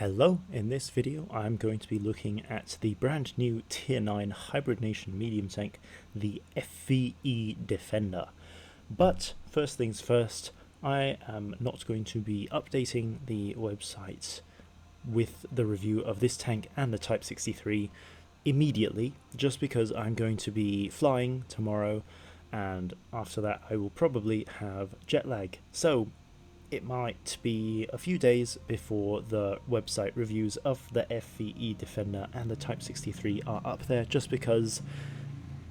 Hello, in this video I'm going to be looking at the brand new Tier 9 Hybridnation medium tank, the FVE Defender. But first things first, I am not going to be updating the website with the review of this tank and the Type 63 immediately, just because I'm going to be flying tomorrow, and after that I will probably have jet lag. So it might be a few days before the website reviews of the FVE Defender and the Type 63 are up there, just because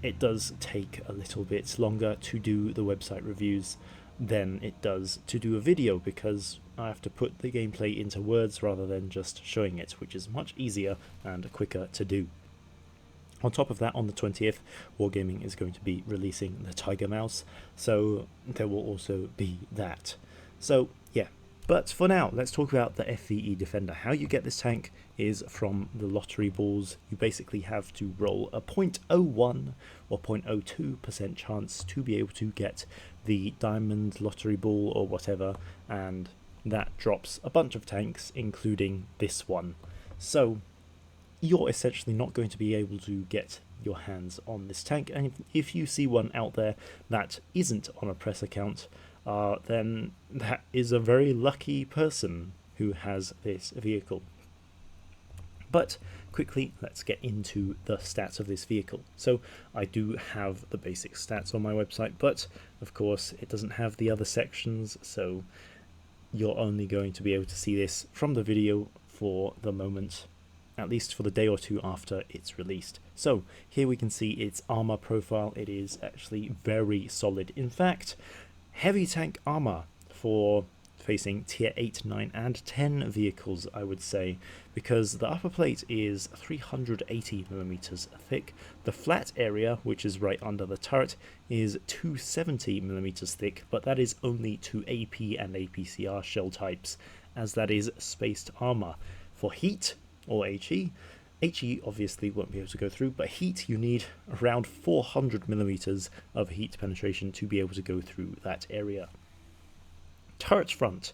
it does take a little bit longer to do the website reviews than it does to do a video, because I have to put the gameplay into words rather than just showing it, which is much easier and quicker to do. On top of that, on the 20th, Wargaming is going to be releasing the Tiger Mouse, so there will also be that. So yeah, but for now, let's talk about the FVE Defender. How you get this tank is from the lottery balls. You basically have to roll a 0.01 or 0.02% chance to be able to get the diamond lottery ball or whatever, and that drops a bunch of tanks, including this one. So you're essentially not going to be able to get your hands on this tank, and if you see one out there that isn't on a press account, then that is a very lucky person who has this vehicle. But quickly, let's get into the stats of this vehicle. So I do have the basic stats on my website, but of course it doesn't have the other sections, so you're only going to be able to see this from the video for the moment, at least for the day or two after it's released. So here we can see its armor profile. It is actually very solid. In fact, heavy tank armor for facing tier 8, 9 and 10 vehicles, I would say, because the upper plate is 380mm thick. The flat area, which is right under the turret, is 270mm thick, but that is only to AP and APCR shell types, as that is spaced armor. For heat, or HE obviously won't be able to go through, but heat, you need around 400mm of heat penetration to be able to go through that area. Turret front,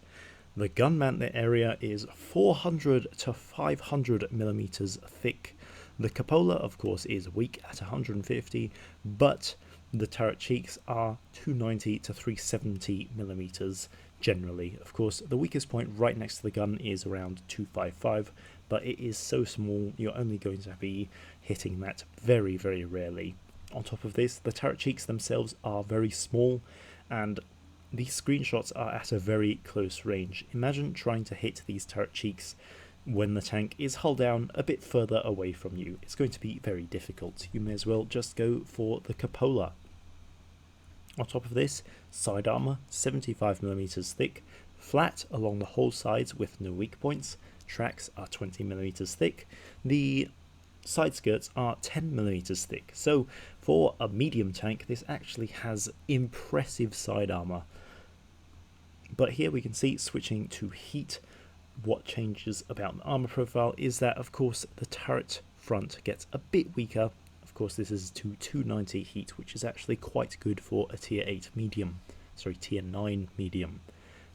the gun mantlet area is 400 to 500mm thick. The cupola, of course, is weak at 150, but the turret cheeks are 290 to 370mm generally. Of course, the weakest point right next to the gun is around 255, but it is so small you're only going to be hitting that very, very rarely. On top of this, the turret cheeks themselves are very small, and these screenshots are at a very close range. Imagine trying to hit these turret cheeks when the tank is hull down a bit further away from you. It's going to be very difficult. You may as well just go for the cupola. On top of this, side armor, 75mm thick, flat along the whole sides with no weak points. Tracks are 20mm thick. The side skirts are 10mm thick. So for a medium tank, this actually has impressive side armor. But here we can see, switching to heat, what changes about the armor profile is that, of course, the turret front gets a bit weaker. Of course, this is to 290 heat, which is actually quite good for a tier 8 medium, sorry, tier 9 medium.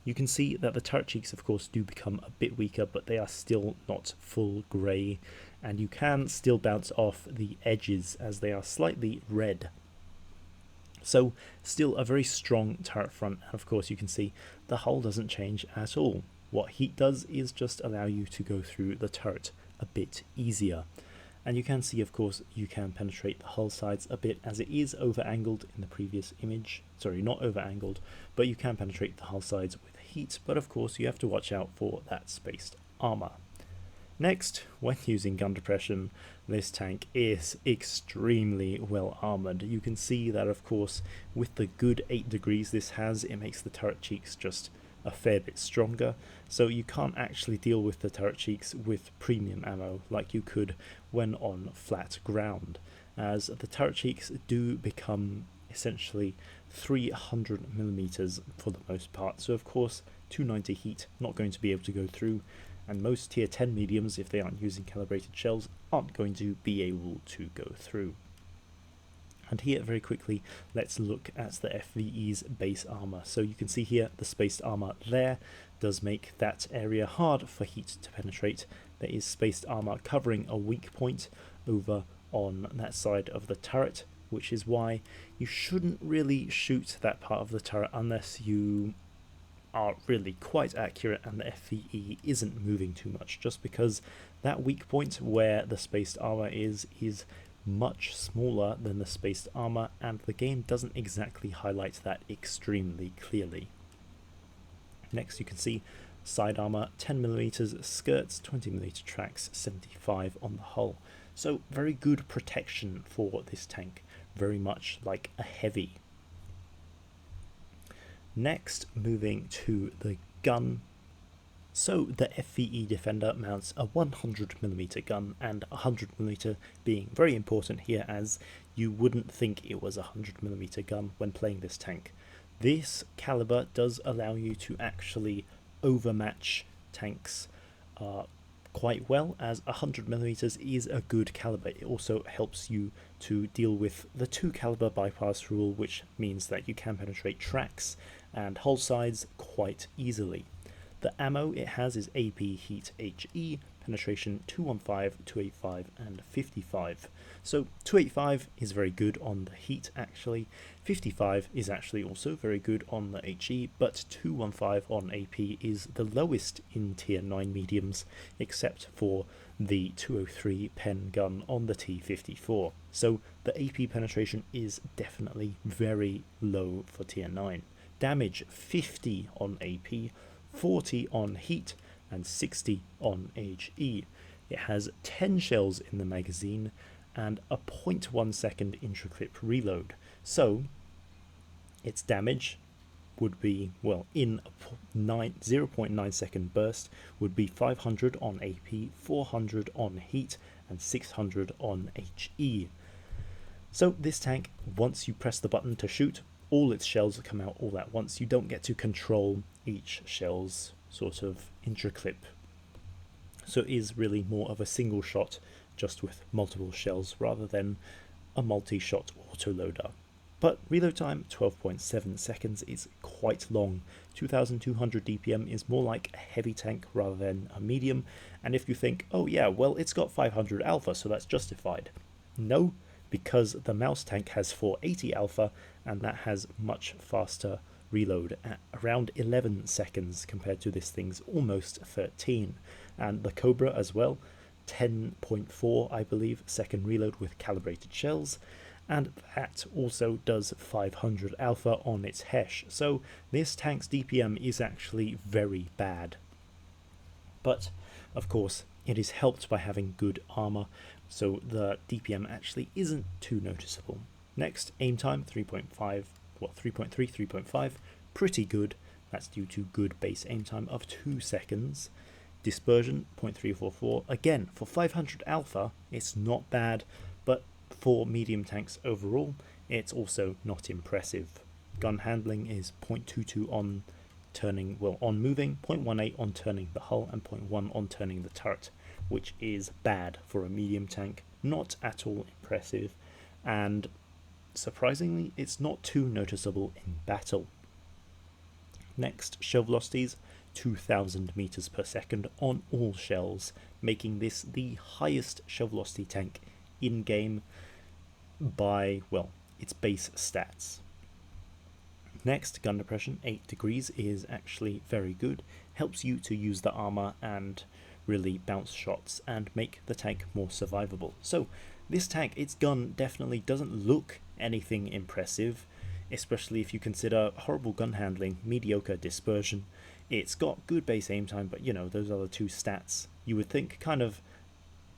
You can see that the turret cheeks, of course, do become a bit weaker, but they are still not full grey, and you can still bounce off the edges as they are slightly red. So still a very strong turret front, and of course you can see the hull doesn't change at all. What heat does is just allow you to go through the turret a bit easier. And you can see, of course, you can penetrate the hull sides a bit, as it is over-angled in the previous image. Sorry, not over-angled, but you can penetrate the hull sides with heat, but of course you have to watch out for that spaced armor. Next, when using gun depression, this tank is extremely well armored. You can see that, of course, with the good 8 degrees this has, it makes the turret cheeks just a fair bit stronger, so you can't actually deal with the turret cheeks with premium ammo like you could when on flat ground, as the turret cheeks do become essentially 300mm for the most part. So of course 290 heat not going to be able to go through, and most tier 10 mediums, if they aren't using calibrated shells, aren't going to be able to go through. And here, very quickly, let's look at the FVE's base armor. So you can see here the spaced armor there does make that area hard for heat to penetrate. There is spaced armor covering a weak point over on that side of the turret, which is why you shouldn't really shoot that part of the turret unless you are really quite accurate and the FVE isn't moving too much, just because that weak point where the spaced armor is much smaller than the spaced armor, and the game doesn't exactly highlight that extremely clearly. Next you can see side armor 10mm, skirts 20mm, tracks 75 on the hull. So very good protection for this tank, very much like a heavy. Next, moving to the gun. So the FVE Defender mounts a 100mm gun, and 100mm being very important here, as you wouldn't think it was a 100mm gun when playing this tank. This caliber does allow you to actually overmatch tanks quite well, as 100mm is a good caliber. It also helps you to deal with the 2 caliber bypass rule, which means that you can penetrate tracks and hull sides quite easily. The ammo it has is AP Heat HE, penetration 215, 285 and 55. So 285 is very good on the heat actually, 55 is actually also very good on the HE, but 215 on AP is the lowest in tier 9 mediums, except for the 203 pen gun on the T54. So the AP penetration is definitely very low for tier 9. Damage 50 on AP, 40 on heat and 60 on HE. It has 10 shells in the magazine and a 0.1 second intra-clip reload. So its damage would be, well, in a 0.9 second burst would be 500 on AP, 400 on heat and 600 on HE. So this tank, once you press the button to shoot, all its shells come out all at once. You don't get to control each shell's sort of intra-clip. So it is really more of a single shot, just with multiple shells, rather than a multi-shot autoloader. But reload time, 12.7 seconds, is quite long. 2200 DPM is more like a heavy tank rather than a medium. And if you think, oh yeah, well it's got 500 alpha, so that's justified. No, because the mouse tank has 480 alpha, and that has much faster reload at around 11 seconds compared to this thing's almost 13. And the Cobra as well, 10.4 I believe second reload with calibrated shells, and that also does 500 alpha on its Hesh. So this tank's DPM is actually very bad. But of course it is helped by having good armor, so the DPM actually isn't too noticeable. Next, aim time 3.5, 3.5, pretty good. That's due to good base aim time of 2 seconds. Dispersion 0.344, again for 500 alpha it's not bad, but for medium tanks overall it's also not impressive. Gun handling is 0.22 on turning, well, on moving, 0.18 on turning the hull, and 0.1 on turning the turret, which is bad for a medium tank, not at all impressive, and surprisingly it's not too noticeable in battle. Next, shell velocities 2000 meters per second on all shells, making this the highest shell velocity tank in game by, well, its base stats. Next, gun depression 8 degrees is actually very good, helps you to use the armor and really bounce shots and make the tank more survivable. So this tank, its gun definitely doesn't look anything impressive, especially if you consider horrible gun handling, mediocre dispersion. It's got good base aim time, but you know, those other two stats you would think kind of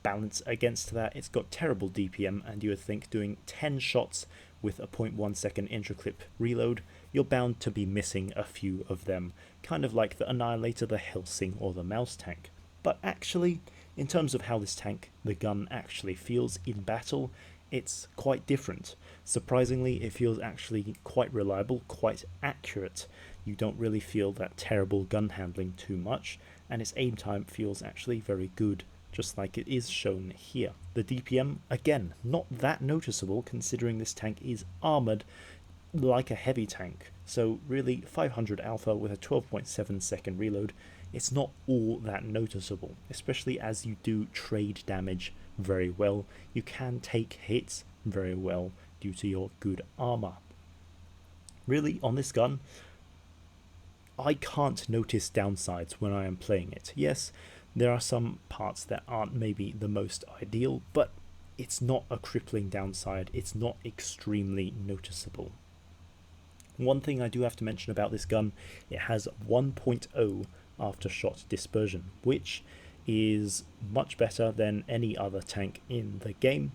balance against that. It's got terrible DPM, and you would think doing 10 shots with a 0.1 second intra-clip reload, you're bound to be missing a few of them, kind of like the Annihilator, the Helsing, or the Mouse tank. But actually, in terms of how this tank, the gun, actually feels in battle, it's quite different. Surprisingly, it feels actually quite reliable, quite accurate. You don't really feel that terrible gun handling too much, and its aim time feels actually very good just like it is shown here. The DPM, again, not that noticeable considering this tank is armoured like a heavy tank. So really 500 alpha with a 12.7 second reload, it's not all that noticeable, especially as you do trade damage very well. You can take hits very well due to your good armor. Really, on this gun, I can't notice downsides when I am playing it. Yes, there are some parts that aren't maybe the most ideal, but it's not a crippling downside. It's not extremely noticeable. One thing I do have to mention about this gun, it has 1.0 after-shot dispersion, which is much better than any other tank in the game.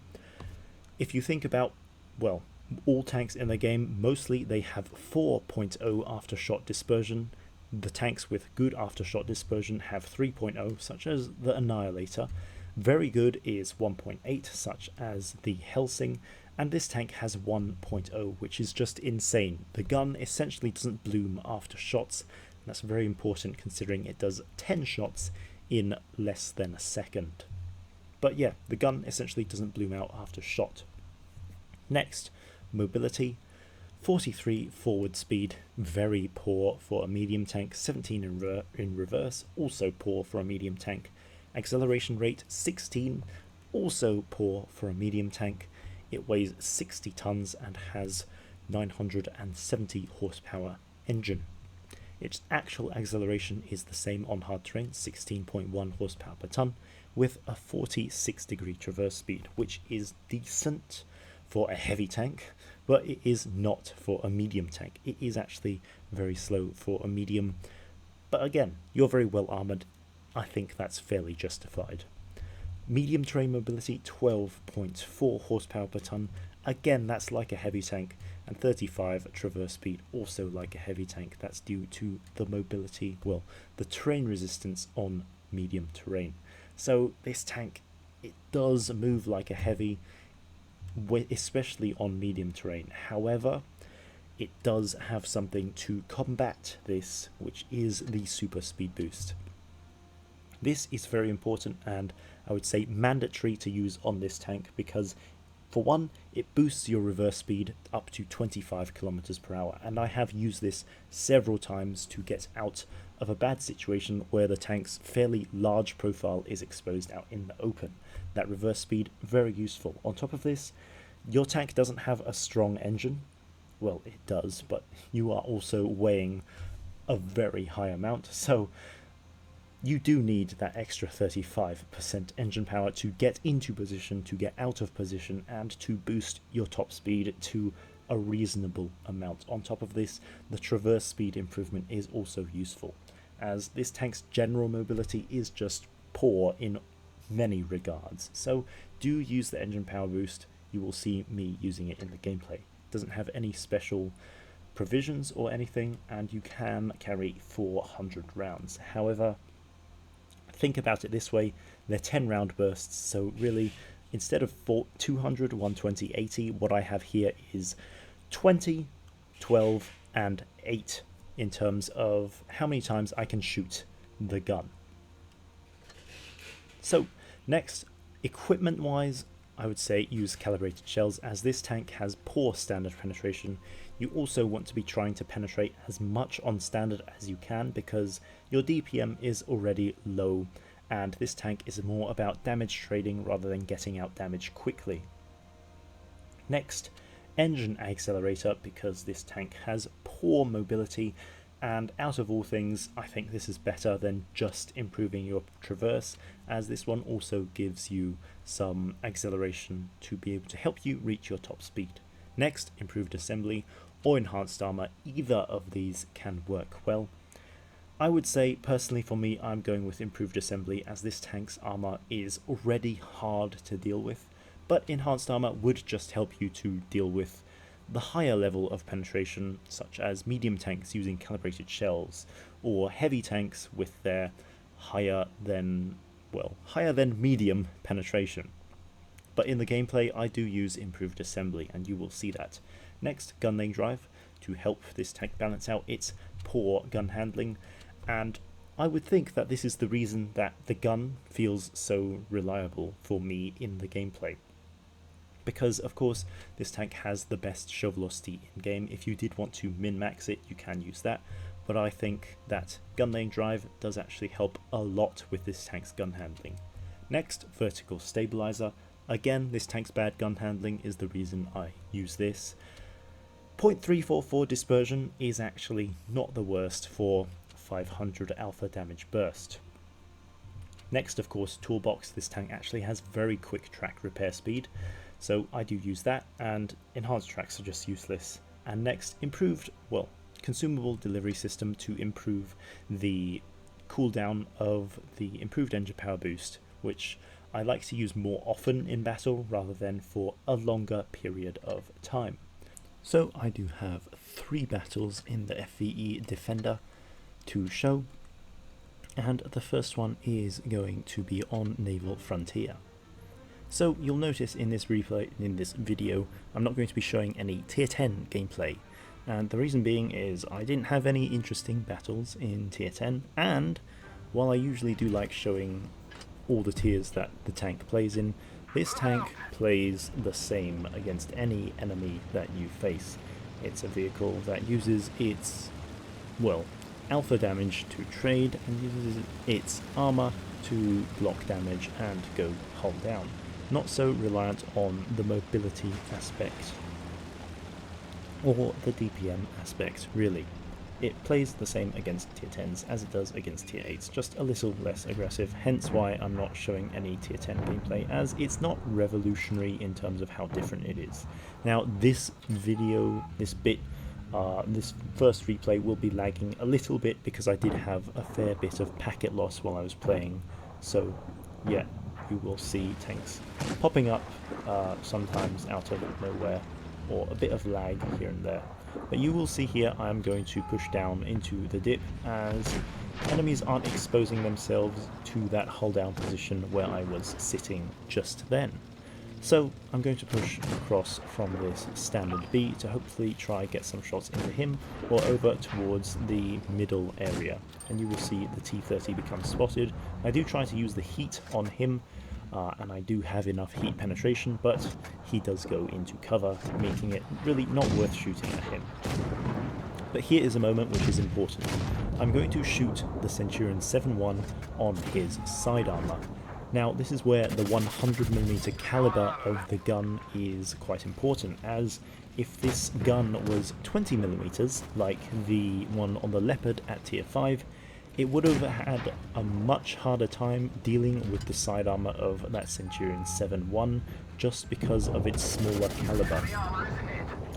If you think about, well, all tanks in the game, mostly they have 4.0 after-shot dispersion. The tanks with good after-shot dispersion have 3.0, such as the Annihilator. Very good is 1.8, such as the Helsing, and this tank has 1.0, which is just insane. The gun essentially doesn't bloom after shots, and that's very important considering it does 10 shots in less than a second. But yeah, the gun essentially doesn't bloom out after shot. Next, mobility. 43 forward speed, very poor for a medium tank. 17 in reverse, also poor for a medium tank. Acceleration rate 16, also poor for a medium tank. It weighs 60 tons and has 970 horsepower engine. Its actual acceleration is the same on hard terrain, 16.1 horsepower per ton, with a 46 degree traverse speed, which is decent for a heavy tank, but it is not for a medium tank. It is actually very slow for a medium, but again, you're very well armoured. I think that's fairly justified. Medium terrain mobility, 12.4 horsepower per ton. Again, that's like a heavy tank, and 35 traverse speed, also like a heavy tank. That's due to the mobility, well, the terrain resistance on medium terrain. So this tank, it does move like a heavy, especially on medium terrain. However, it does have something to combat this, which is the super speed boost. This is very important and I would say mandatory to use on this tank because, for one, it boosts your reverse speed up to 25 kilometers per hour, and I have used this several times to get out of a bad situation where the tank's fairly large profile is exposed out in the open. That reverse speed, very useful. On top of this, your tank doesn't have a strong engine. Well, it does, but you are also weighing a very high amount, so you do need that extra 35% engine power to get into position, to get out of position, and to boost your top speed to a reasonable amount. On top of this, the traverse speed improvement is also useful, as this tank's general mobility is just poor in many regards. So do use the engine power boost. You will see me using it in the gameplay. It doesn't have any special provisions or anything, and you can carry 400 rounds. However, think about it this way, they're 10 round bursts, so really instead of 200, 120, 80, what I have here is 20, 12 and 8 in terms of how many times I can shoot the gun. So next, equipment wise, I would say use calibrated shells, as this tank has poor standard penetration. You also want to be trying to penetrate as much on standard as you can because your DPM is already low, and this tank is more about damage trading rather than getting out damage quickly. Next, engine accelerator, because this tank has poor mobility, and out of all things, I think this is better than just improving your traverse, as this one also gives you some acceleration to be able to help you reach your top speed. Next, improved assembly or enhanced armor, either of these can work well. I would say, personally for me, I'm going with improved assembly, as this tank's armor is already hard to deal with, but enhanced armor would just help you to deal with the higher level of penetration, such as medium tanks using calibrated shells, or heavy tanks with their higher than medium penetration. But in the gameplay, I do use improved assembly, and you will see that. Next, gun lane drive, to help this tank balance out its poor gun handling, and I would think that this is the reason that the gun feels so reliable for me in the gameplay. Because, of course, this tank has the best show velocity in-game. If you did want to min-max it, you can use that. But I think that gun lane drive does actually help a lot with this tank's gun handling. Next, vertical stabilizer. Again, this tank's bad gun handling is the reason I use this. 0.344 dispersion is actually not the worst for 500 alpha damage burst. Next, of course, toolbox. This tank actually has very quick track repair speed, so I do use that, and enhanced tracks are just useless. And next, improved, well, consumable delivery system to improve the cooldown of the improved engine power boost, which I like to use more often in battle rather than for a longer period of time. So I do have 3 battles in the FVE Defender to show, and the first one is going to be on Naval Frontier. So you'll notice in this video, I'm not going to be showing any tier 10 gameplay, and the reason being is I didn't have any interesting battles in tier 10, and while I usually do like showing all the tiers that the tank plays in, this tank plays the same against any enemy that you face. It's a vehicle that uses its, well, alpha damage to trade and uses its armor to block damage and go hull down. Not so reliant on the mobility aspect or the DPM aspect, really. It plays the same against tier 10s as it does against tier 8s, just a little less aggressive, hence why I'm not showing any tier 10 gameplay, as it's not revolutionary in terms of how different it is. Now this video, this first replay will be lagging a little bit because I did have a fair bit of packet loss while I was playing, so yeah, you will see tanks popping up sometimes out of nowhere, or a bit of lag here and there. But you will see here I'm going to push down into the dip as enemies aren't exposing themselves to that hull down position where I was sitting just then. So I'm going to push across from this standard B to hopefully try get some shots into him or over towards the middle area, and you will see the T-30 become spotted. I do try to use the heat on him, and I do have enough heat penetration, but he does go into cover, making it really not worth shooting at him. But here is a moment which is important. I'm going to shoot the Centurion 7-1 on his side armor. Now this is where the 100mm caliber of the gun is quite important, as if this gun was 20mm, like the one on the Leopard at tier 5, it would have had a much harder time dealing with the side armor of that Centurion 7-1 just because of its smaller caliber.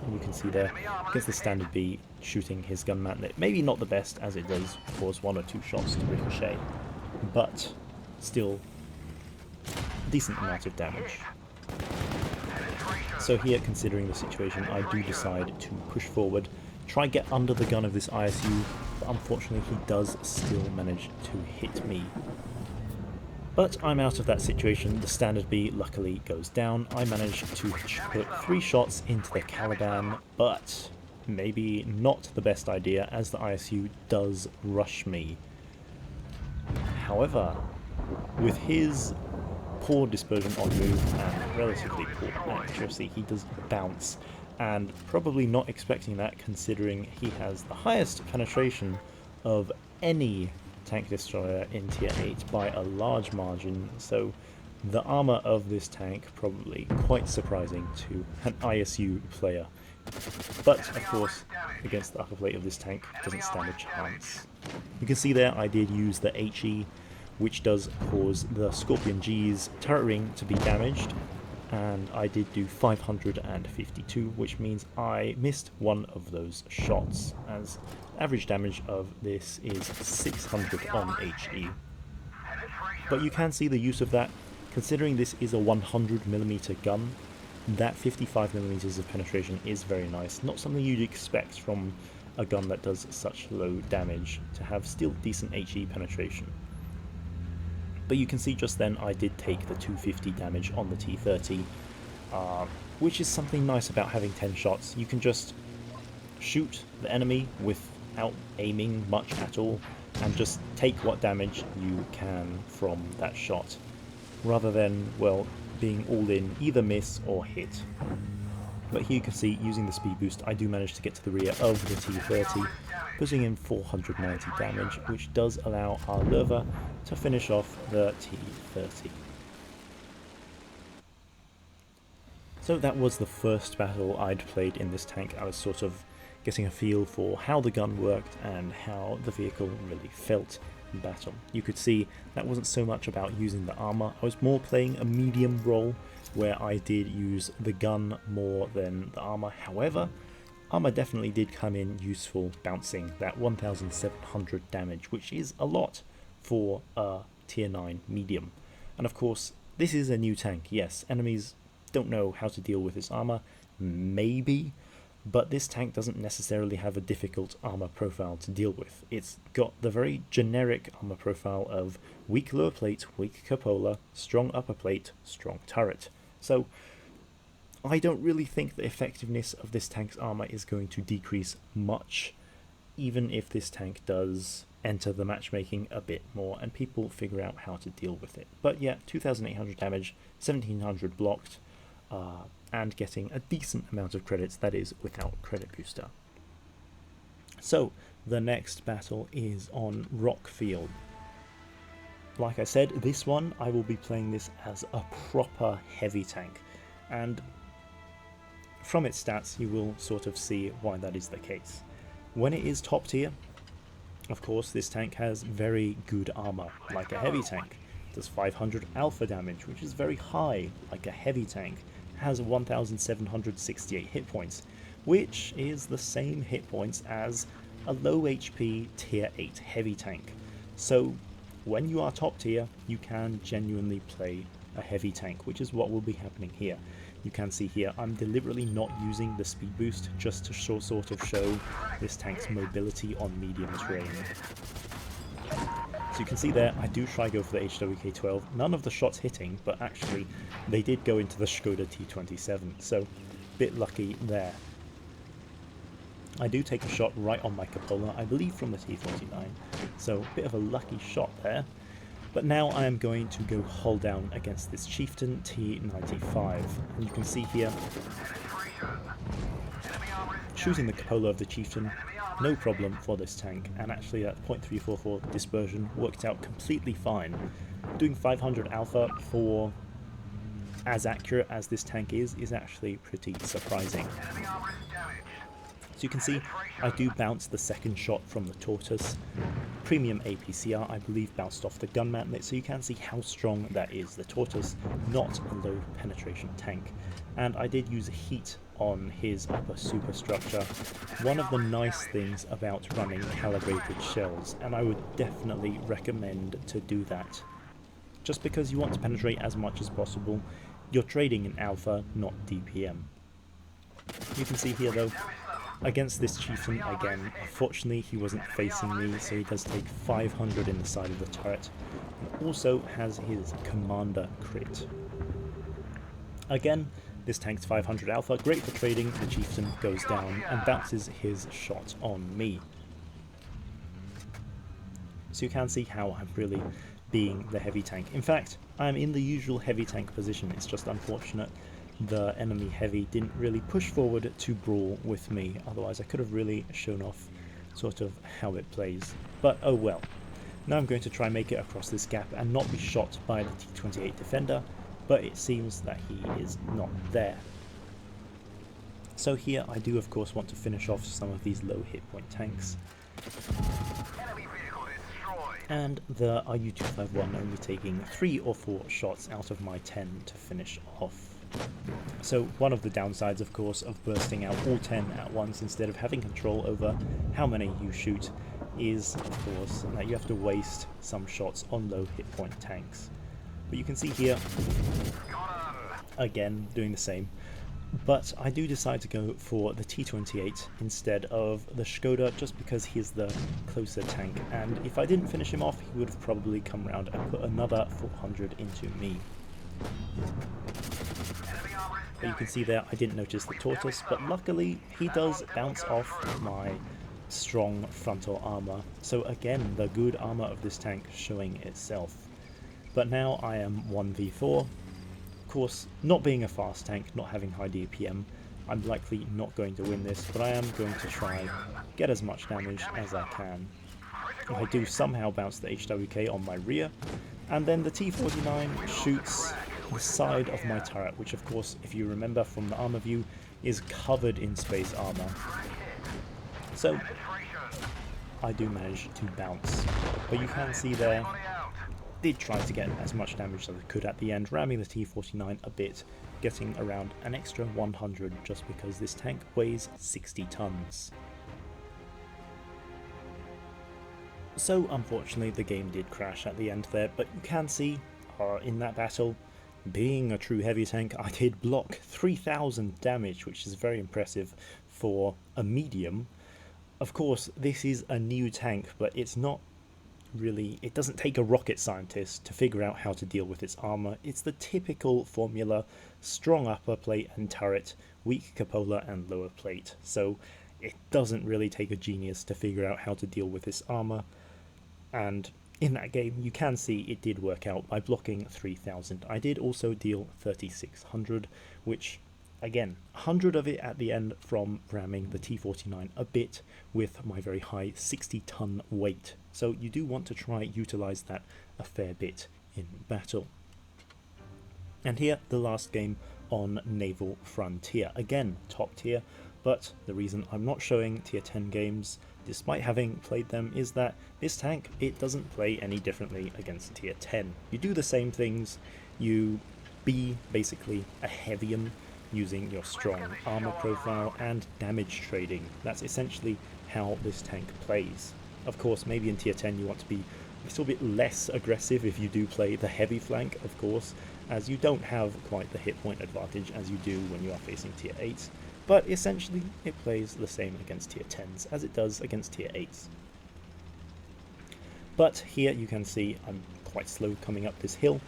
And you can see there, against the standard B, shooting his gun mantlet. Maybe not the best, as it does cause 1 or 2 shots to ricochet, but still decent amount of damage. So here, considering the situation, I do decide to push forward, try get under the gun of this ISU, but unfortunately he does still manage to hit me. But I'm out of that situation. The standard B luckily goes down. I manage to put 3 shots into the Caliban, but maybe not the best idea as the ISU does rush me. However, with his poor dispersion on move and relatively poor accuracy, he does bounce, and probably not expecting that considering he has the highest penetration of any tank destroyer in tier 8 by a large margin, so the armor of this tank probably quite surprising to an ISU player. But of course, against the upper plate of this tank, doesn't stand a chance. You can see there I did use the HE, which does cause the Scorpion G's turret ring to be damaged, and I did do 552, which means I missed 1 of those shots, as average damage of this is 600 on HE. But you can see the use of that, considering this is a 100mm gun, that 55mm of penetration is very nice, not something you'd expect from a gun that does such low damage to have still decent HE penetration. But you can see just then I did take the 250 damage on the T-30, which is something nice about having 10 shots. You can just shoot the enemy without aiming much at all, and just take what damage you can from that shot, rather than, well, being all in, either miss or hit. But here you can see, using the speed boost, I do manage to get to the rear of the T30, putting in 490 damage, which does allow our Löwe to finish off the T30. So that was the first battle I'd played in this tank. I was sort of getting a feel for how the gun worked and how the vehicle really felt in battle. You could see that wasn't so much about using the armor, I was more playing a medium role where I did use the gun more than the armor. However, armor definitely did come in useful, bouncing that 1700 damage, which is a lot for a tier 9 medium. And of course, this is a new tank. Yes, enemies don't know how to deal with its armor, maybe, but this tank doesn't necessarily have a difficult armor profile to deal with. It's got the very generic armor profile of weak lower plate, weak cupola, strong upper plate, strong turret. So I don't really think the effectiveness of this tank's armor is going to decrease much, even if this tank does enter the matchmaking a bit more and people figure out how to deal with it. But yeah, 2800 damage, 1700 blocked, and getting a decent amount of credits, that is without credit booster. So the next battle is on Rockfield. Like I said, this one I will be playing this as a proper heavy tank, and from its stats you will sort of see why that is the case. When it is top tier, of course, this tank has very good armor, like a heavy tank. It does 500 alpha damage, which is very high, like a heavy tank. Has 1768 hit points, which is the same hit points as a low HP tier 8 heavy tank. So when you are top tier, you can genuinely play a heavy tank, which is what will be happening here. You can see here I'm deliberately not using the speed boost, just to sort of show this tank's mobility on medium terrain. So you can see there, I do try go for the HWK-12, none of the shots hitting, but actually they did go into the Skoda T27, so a bit lucky there. I do take a shot right on my cupola, I believe from the T49, so a bit of a lucky shot there. But now I am going to go hull down against this Chieftain T95, and you can see here, shooting the cupola of the Chieftain, no problem for this tank, and actually that .344 dispersion worked out completely fine. Doing 500 alpha for as accurate as this tank is actually pretty surprising. So you can see I do bounce the second shot from the Tortoise. Premium APCR, I believe, bounced off the gun mantlet, so you can see how strong that is. The Tortoise, not a low penetration tank. And I did use heat on his upper superstructure. One of the nice things about running calibrated shells, and I would definitely recommend to do that. Just because you want to penetrate as much as possible, you're trading in alpha, not DPM. You can see here though, against this Chieftain, again, unfortunately he wasn't facing me, so he does take 500 in the side of the turret, and also has his commander crit. Again, this tank's 500 alpha, great for trading. The Chieftain goes down and bounces his shot on me. So you can see how I'm really being the heavy tank. In fact, I'm in the usual heavy tank position, it's just unfortunate the enemy heavy didn't really push forward to brawl with me, otherwise I could have really shown off sort of how it plays. But oh well. Now I'm going to try and make it across this gap and not be shot by the T28 Defender, but it seems that he is not there. So here I do of course want to finish off some of these low hit point tanks. And the RU-251 only taking 3 or 4 shots out of my 10 to finish off. So one of the downsides of course of bursting out all 10 at once instead of having control over how many you shoot is of course that you have to waste some shots on low hit point tanks. But you can see here, again doing the same, but I do decide to go for the T28 instead of the Skoda just because he's the closer tank, and if I didn't finish him off he would have probably come around and put another 400 into me. But you can see there I didn't notice the Tortoise, but luckily he does bounce off my strong frontal armor. So again, the good armor of this tank showing itself. But now I am 1v4. Of course, not being a fast tank, not having high DPM, I'm likely not going to win this, but I am going to try get as much damage as I can. I do somehow bounce the HWK on my rear, and then the T49 shoots the side of my turret, which of course, if you remember from the armor view, is covered in space armor. So I do manage to bounce, but you can see there, did try to get as much damage as I could at the end, ramming the T49 a bit, getting around an extra 100 just because this tank weighs 60 tons. So unfortunately the game did crash at the end there, but you can see in that battle, being a true heavy tank, I did block 3000 damage, which is very impressive for a medium. Of course, this is a new tank, but it's not really, it doesn't take a rocket scientist to figure out how to deal with its armor. It's the typical formula: strong upper plate and turret, weak cupola and lower plate. So it doesn't really take a genius to figure out how to deal with this armor. And in that game, you can see it did work out by blocking 3000. I did also deal 3600, which, again, 100 of it at the end from ramming the T49 a bit with my very high 60-ton weight. So you do want to try utilize that a fair bit in battle. And here, the last game on Naval Frontier. Again, top tier, but the reason I'm not showing tier 10 games, despite having played them, is that this tank, it doesn't play any differently against tier 10. You do the same things, you be basically a heavian using your strong armor profile and damage trading. That's essentially how this tank plays. Of course, maybe in tier 10 you want to be a little bit less aggressive if you do play the heavy flank, of course, as you don't have quite the hit point advantage as you do when you are facing tier 8s. But essentially, it plays the same against tier 10s as it does against tier 8s. But here you can see I'm quite slow coming up this hill,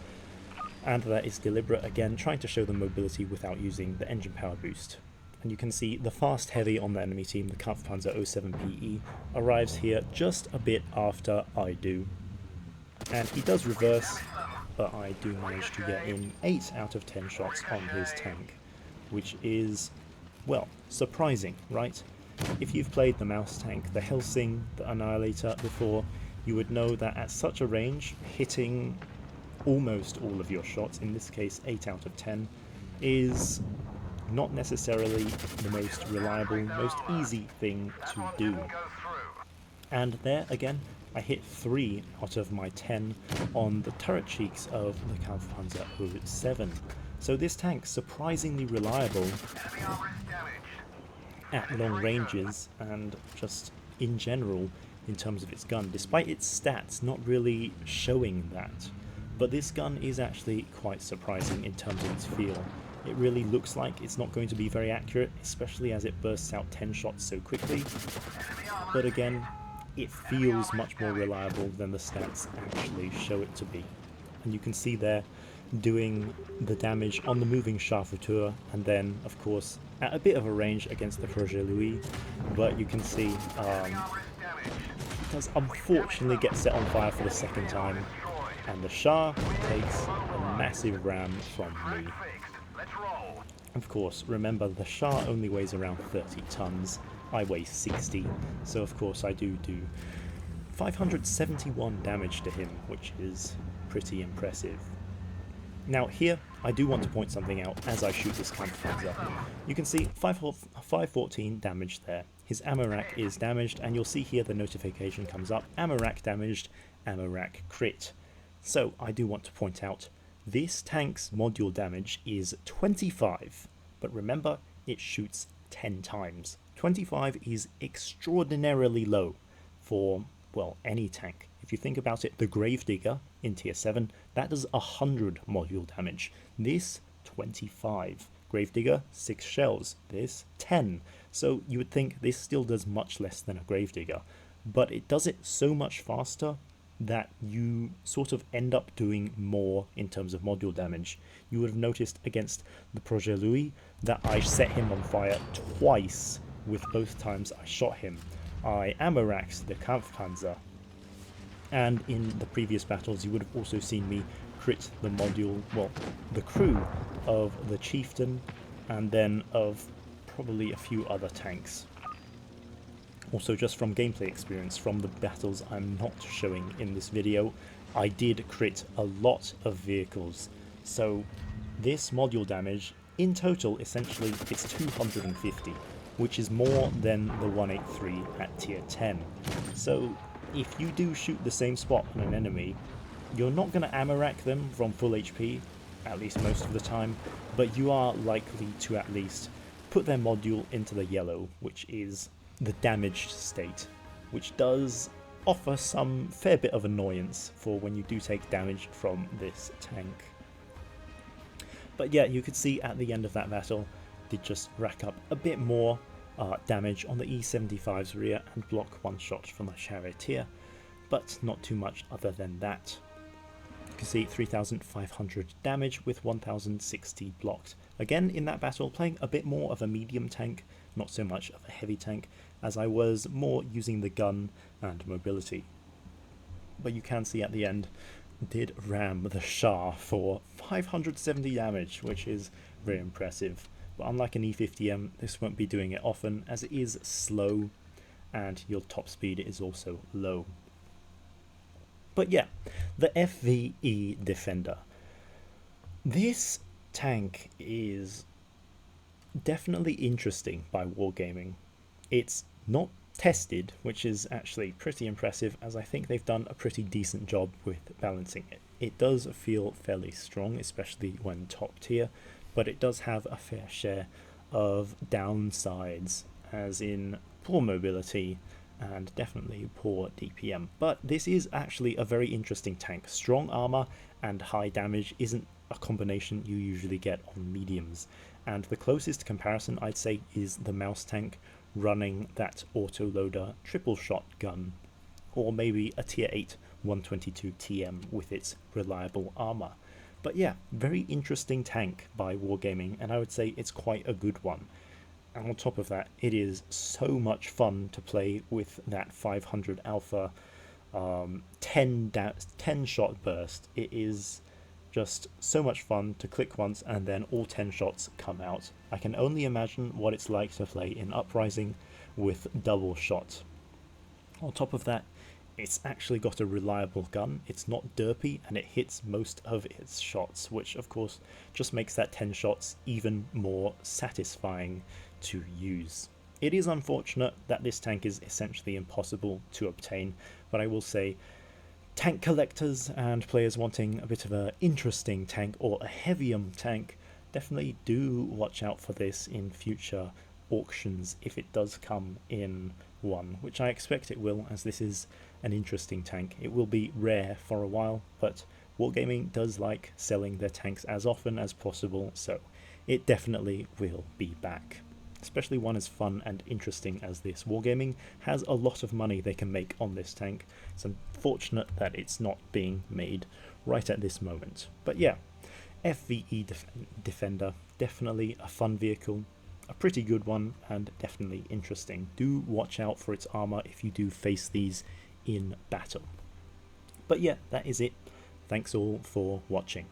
and that is deliberate again, trying to show the mobility without using the engine power boost. And you can see the fast heavy on the enemy team, the Kampfpanzer 07PE, arrives here just a bit after I do. And he does reverse, but I do manage to get in 8 out of 10 shots on his tank, which is, well, surprising, right? If you've played the Mouse tank, the Helsing, the Annihilator before, you would know that at such a range, hitting almost all of your shots, in this case 8 out of 10, is not necessarily the most reliable, most easy thing to do. And there, again, I hit 3 out of my 10 on the turret cheeks of the Kampfpanzer 07. So this tank, surprisingly reliable at long ranges and just in general in terms of its gun, despite its stats not really showing that. But this gun is actually quite surprising in terms of its feel. It really looks like it's not going to be very accurate, especially as it bursts out 10 shots so quickly. But again, it feels much more reliable than the stats actually show it to be. And you can see there doing the damage on the moving Charfouteur, and then of course at a bit of a range against the Projet Louis, but you can see it does unfortunately get set on fire for the second time, and the Char takes a massive ram from me. Of course, remember the Char only weighs around 30 tons, I weigh 60, so of course I do 571 damage to him, which is pretty impressive. Now here, I do want to point something out as I shoot this Kampfpanzer. You can see 514 damage there. His ammo rack is damaged, and you'll see here the notification comes up, ammo rack damaged, ammo rack crit. So I do want to point out, this tank's module damage is 25, but remember, it shoots 10 times. 25 is extraordinarily low for, well, any tank. If you think about it, the Gravedigger in tier 7, that does 100 module damage. This, 25. Gravedigger, 6 shells. This, 10. So you would think this still does much less than a Gravedigger, but it does it so much faster that you sort of end up doing more in terms of module damage. You would have noticed against the Projet Louis that I set him on fire twice with both times I shot him. I ammo racked the Kampfpanzer. And in the previous battles you would have also seen me crit the module, well, the crew of the Chieftain, and then of probably a few other tanks. Also, just from gameplay experience from the battles I'm not showing in this video, I did crit a lot of vehicles. So this module damage in total essentially is 250, which is more than the 183 at tier 10. So if you do shoot the same spot on an enemy, you're not going to ammo rack them from full HP, at least most of the time, but you are likely to at least put their module into the yellow, which is the damaged state, which does offer some fair bit of annoyance for when you do take damage from this tank. But yeah, you could see at the end of that battle, did just rack up a bit more damage on the E75's rear and block one shot from a charioteer, but not too much other than that. You can see 3,500 damage with 1,060 blocked. Again, in that battle, playing a bit more of a medium tank, not so much of a heavy tank, as I was more using the gun and mobility. But you can see at the end, did ram the Shah for 570 damage, which is very impressive. But unlike an E50M, this won't be doing it often, as it is slow, and your top speed is also low. But yeah, the FVE Defender. This tank is definitely interesting by wargaming. It's not tested, which is actually pretty impressive, as I think they've done a pretty decent job with balancing it. It does feel fairly strong, especially when top tier, but it does have a fair share of downsides, as in poor mobility and definitely poor DPM. But this is actually a very interesting tank. Strong armor and high damage isn't a combination you usually get on mediums, and the closest comparison I'd say is the mouse tank running that autoloader triple shot gun, or maybe a tier 8 122 TM with its reliable armor. But yeah, very interesting tank by wargaming, and I would say it's quite a good one. And on top of that, it is so much fun to play with that 500 alpha 10 shot burst. It is just so much fun to click once and then all 10 shots come out. I can only imagine what it's like to play in Uprising with double shot. On top of that, it's actually got a reliable gun. It's not derpy and it hits most of its shots, which of course just makes that 10 shots even more satisfying to use. It is unfortunate that this tank is essentially impossible to obtain, but I will say tank collectors and players wanting a bit of an interesting tank or a heavier tank, definitely do watch out for this in future auctions if it does come in one, which I expect it will, as this is an interesting tank. It will be rare for a while, but wargaming does like selling their tanks as often as possible, so it definitely will be back. Especially one as fun and interesting as this. Wargaming has a lot of money they can make on this tank. It's unfortunate that it's not being made right at this moment. But yeah, FVE Defender, definitely a fun vehicle, a pretty good one, and definitely interesting. Do watch out for its armor if you do face these in battle. But yeah, that is it. Thanks all for watching.